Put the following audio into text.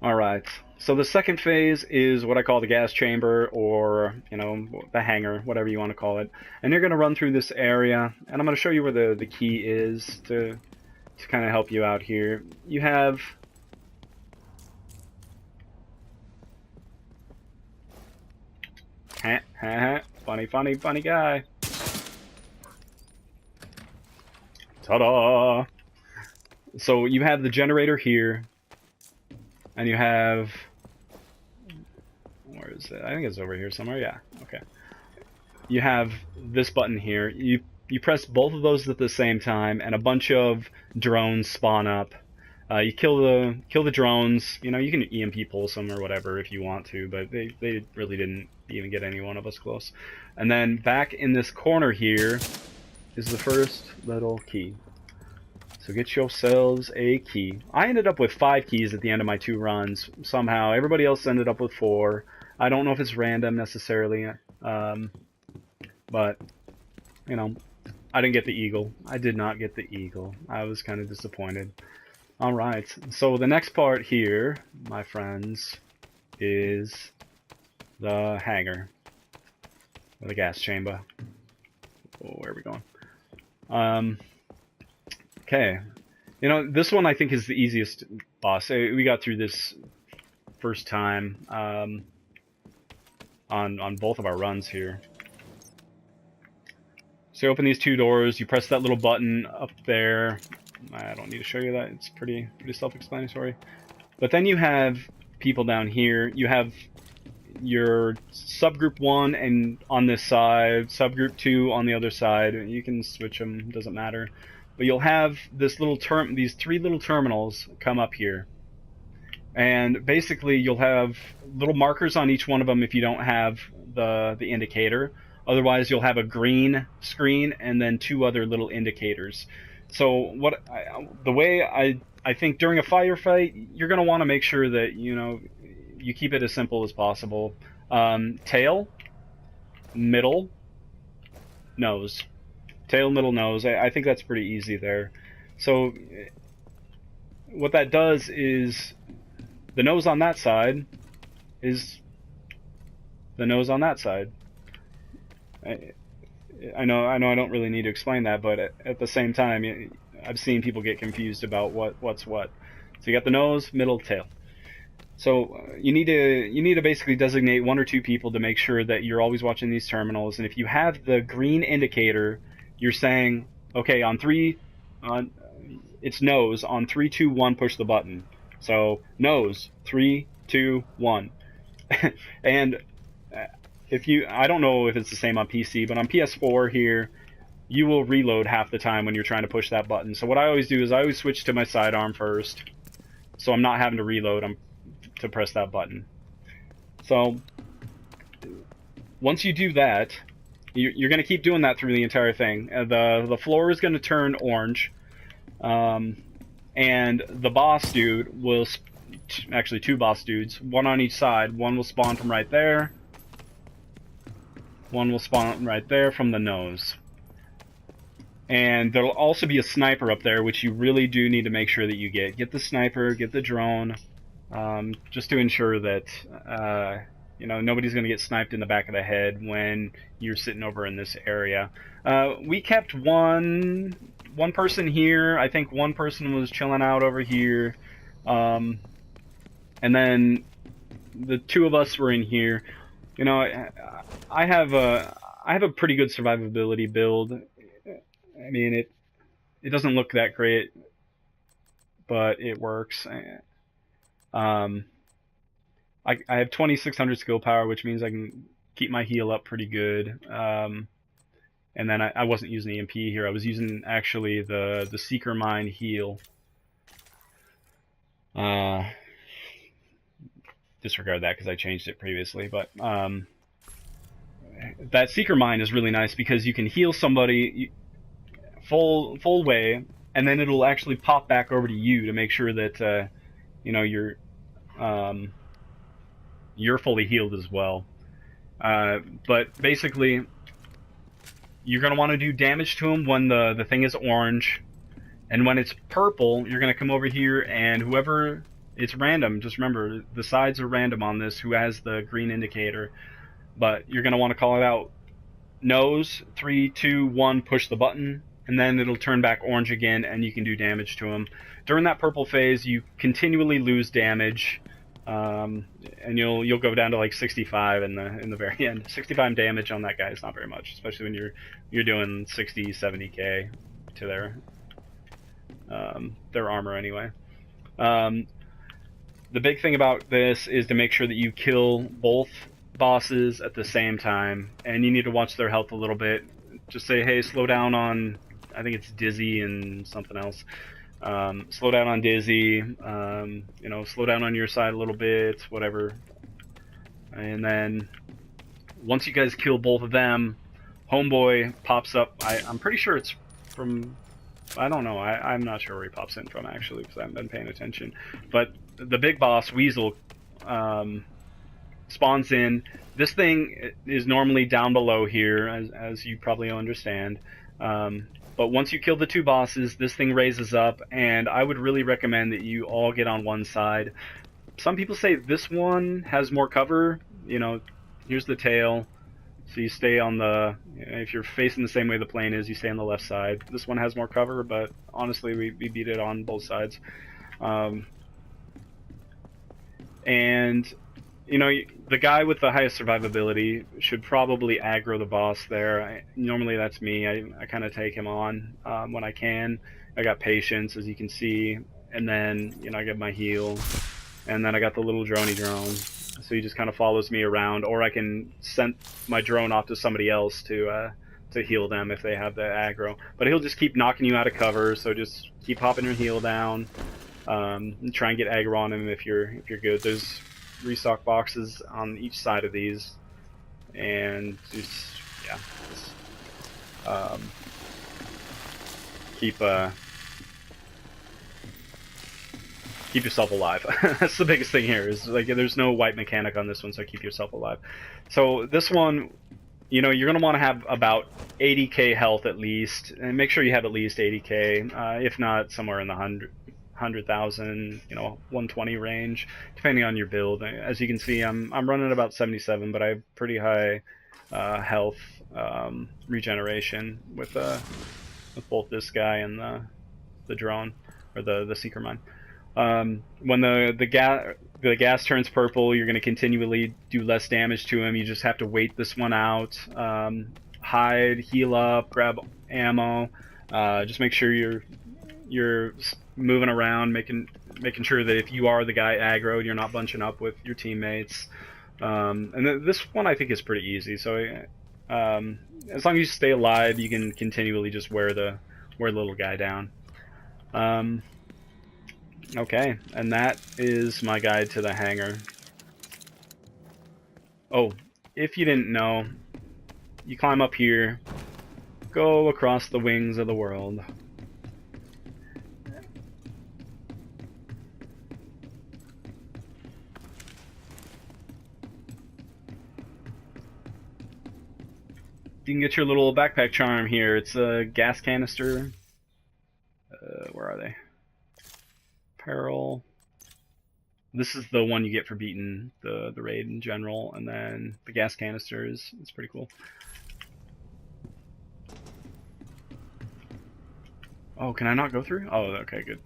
Alright, so the second phase is what I call the gas chamber, or, the hangar, whatever you want to call it. And you're going to run through this area, and I'm going to show you where the key is to kind of help you out here. You have... funny, funny, funny guy. Ta-da! So you have the generator here, and you have... Where is it? I think it's over here somewhere. Yeah, okay. You have this button here. You press both of those at the same time, and a bunch of drones spawn up. You kill the drones. You can EMP pulse them or whatever if you want to, but they really didn't even get any one of us close. And then back in this corner here is the first little key. So get yourselves a key. I ended up with 5 keys at the end of my 2 runs. Somehow everybody else ended up with 4. I don't know if it's random necessarily, but I didn't get the eagle. I did not get the eagle. I was kind of disappointed. Alright, so the next part here, my friends, is the hangar. Or the gas chamber. Oh, where are we going? Okay. This one I think is the easiest boss. We got through this first time on both of our runs here. So you open these 2 doors, you press that little button up there. I don't need to show you that, it's pretty self-explanatory. But then you have people down here. You have your subgroup 1 and on this side, subgroup 2 on the other side. You can switch them, doesn't matter. But you'll have these 3 little terminals come up here. And basically you'll have little markers on each one of them if you don't have the indicator. Otherwise you'll have a green screen and then 2 other little indicators. So the way I think during a firefight, you're going to want to make sure that you keep it as simple as possible. Tail, middle, nose. Tail, middle, nose. I think that's pretty easy there. So what that does is the nose on that side is the nose on that side. I know I don't really need to explain that, but at the same time, I've seen people get confused about what's what. So you got the nose, middle, tail. So you need to basically designate 1 or 2 people to make sure that you're always watching these terminals. And if you have the green indicator, you're saying, okay, on 3, it's nose. On 3, 2, 1, push the button. So nose, 3, 2, 1, and I don't know if it's the same on PC, but on PS4 here, you will reload half the time when you're trying to push that button. So what I always do is I always switch to my sidearm first, so I'm not having to reload to press that button. So once you do that, you're going to keep doing that through the entire thing. The floor is going to turn orange, and the boss dude will, actually 2 boss dudes, 1 on each side. 1 will spawn from right there. 1 will spawn right there from the nose. And there'll also be a sniper up there, which you really do need to make sure that you get. Get the sniper, get the drone, just to ensure that nobody's going to get sniped in the back of the head when you're sitting over in this area. We kept one person here. I think 1 person was chilling out over here, and then the 2 of us were in here. I have a pretty good survivability build. I mean, it doesn't look that great, but it works. I have 2600 skill power, which means I can keep my heal up pretty good. And then I wasn't using EMP here. I was using actually the Seeker Mine heal. Disregard that because I changed it previously, but that Seeker Mine is really nice because you can heal somebody full way, and then it'll actually pop back over to you to make sure that you're fully healed as well. But basically, you're going to want to do damage to them when the thing is orange, and when it's purple, you're going to come over here, and whoever It's random. Just remember, the sides are random on this, who has the green indicator. But you're going to want to call it out. Nose, 3, 2, 1, push the button, and then it'll turn back orange again, and you can do damage to him. During that purple phase, you continually lose damage, and you'll go down to like 65 in the very end. 65 damage on that guy is not very much, especially when you're doing 60, 70k to their armor anyway. The big thing about this is to make sure that you kill both bosses at the same time, and you need to watch their health a little bit. Just say, hey, slow down on, I think it's Dizzy and something else. Slow down on Dizzy, slow down on your side a little bit, whatever. And then once you guys kill both of them, Homeboy pops up. I'm pretty sure it's from, I don't know, I'm not sure where he pops in from actually, because I haven't been paying attention. But the big boss, Weasel, spawns in. This thing is normally down below here, as you probably understand. But once you kill the two bosses, this thing raises up, and I would really recommend that you all get on one side. Some people say this one has more cover. Here's the tail. So you stay on the, if you're facing the same way the plane is, you stay on the left side. This one has more cover, but honestly, we beat it on both sides. And the guy with the highest survivability should probably aggro the boss there. Normally that's me. I kind of take him on when I can. I got patience, as you can see, and then I get my heal, and then I got the little drone. So he just kind of follows me around, or I can send my drone off to somebody else to heal them if they have the aggro. But he'll just keep knocking you out of cover, so just keep hopping your heal down. And try and get aggro on him if you're good. There's restock boxes on each side of these, and just keep yourself alive. That's the biggest thing here. Is like there's no white mechanic on this one, so keep yourself alive. So this one, you're gonna want to have about 80k health at least, and make sure you have at least 80k. If not, somewhere in the 100,000, 120 range, depending on your build. As you can see, I'm running about 77, but I have pretty high health regeneration with both this guy and the drone, or the seeker mine. When the gas turns purple, you're going to continually do less damage to him. You just have to wait this one out. Hide, heal up, grab ammo. Just make sure you're moving around, making sure that if you are the guy aggroed, you're not bunching up with your teammates. And this one I think is pretty easy. So as long as you stay alive, you can continually just wear the little guy down. Okay, and that is my guide to the hangar. Oh, if you didn't know, you climb up here, go across the wings of the world. You can get your little backpack charm here. It's a gas canister. Where are they? Apparel. This is the one you get for beating the raid in general, and then the gas canister is pretty cool. Oh, can I not go through? Oh, okay, good.